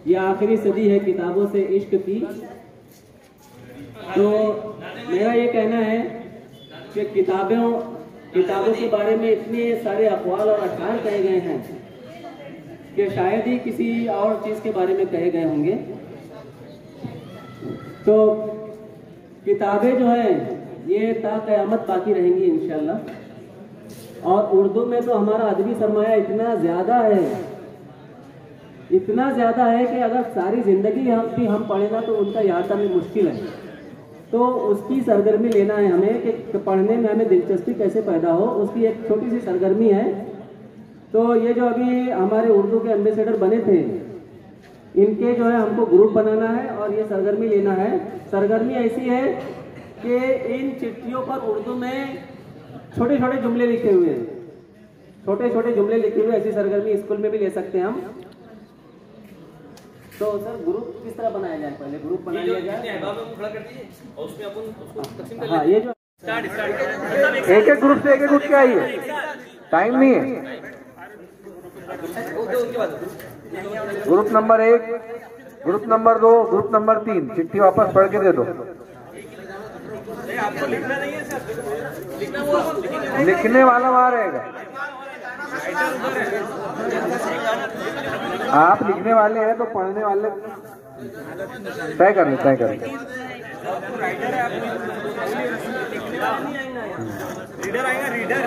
ये आखिरी सदी है किताबों से इश्क की। तो मेरा ये कहना है कि किताबों के बारे में इतने सारे अक़वाल और अशआर कहे गए हैं कि शायद ही किसी और चीज़ के बारे में कहे गए होंगे। तो किताबें जो है ये ता क़यामत बाकी रहेंगी इंशाअल्लाह। और उर्दू में तो हमारा अदबी सरमाया इतना ज़्यादा है कि अगर सारी ज़िंदगी हम पढ़े ना तो उनका याद करना मुश्किल है। तो उसकी सरगर्मी लेना है हमें कि पढ़ने में हमें दिलचस्पी कैसे पैदा हो, उसकी एक छोटी सी सरगर्मी है। तो ये जो अभी हमारे उर्दू के एम्बेसडर बने थे, इनके जो है हमको ग्रुप बनाना है और ये सरगर्मी लेना है। सरगर्मी ऐसी है कि इन चिट्ठियों पर उर्दू में छोटे छोटे जुमले लिखे हुए हैं, ऐसी सरगर्मी स्कूल में भी ले सकते हैं हम। तो सर ग्रुप किस तरह बनाया जाए? पहले ग्रुप बना लिया जाए और उसमें अपन उसको तकसीम कर ये जो एक एक ग्रुप से एक उठ के आइए, टाइम नहीं है। Group number 1, group number 2, group number 3 चिट्ठी वापस पढ़ के दे दो। आपको लिखना नहीं है सर, लिखने वाला वहां रहेगा। आप लिखने वाले हैं तो पढ़ने वाले तय कर ले। रीडर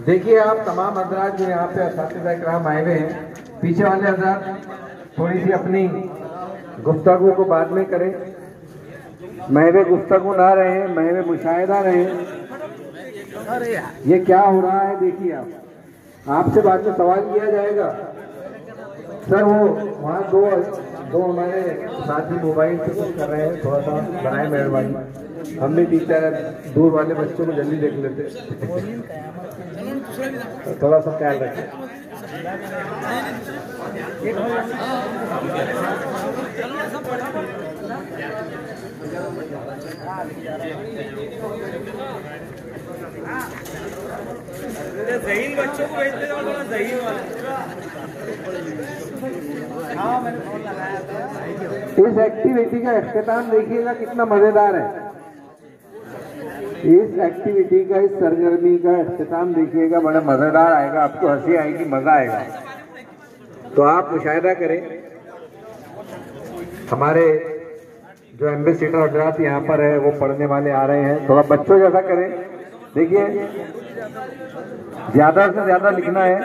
देखिए आप तमाम हजरात जो यहाँ पे असातिज़ा इकराम आए हुए हैं, पीछे वाले हजरात थोड़ी सी अपनी गुफ्तगू को बाद में करें। महवे गुफ्तगू ना रहे, महवे मुशाहिदा रहे। ये क्या हो रहा है देखिए आपसे बाद में सवाल किया जाएगा। सर वो वहाँ दो हमारे साथी मोबाइल से कुछ कर रहे हैं, थोड़ा सा बनाए मेहरबानी। हम भी 3-4 दूर वाले बच्चों को जल्दी देख लेते, थोड़ा सा ख्याल रखें। ज़हीन बच्चों को भेजते हो, थोड़ा ज़हीन वाले। इस एक्टिविटी का इख्तिताम देखिएगा कितना मजेदार है। इस एक्टिविटी का, इस सरगर्मी का इख्तिताम देखिएगा, बड़ा मजेदार आएगा, आपको हंसी आएगी, मजा आएगा। तो आप मुशाहिदा करें। हमारे जो एम्बेसडर हजरात यहाँ पर है वो पढ़ने वाले आ रहे हैं, थोड़ा बच्चों जैसा करें। देखिए ज्यादा से ज्यादा लिखना है।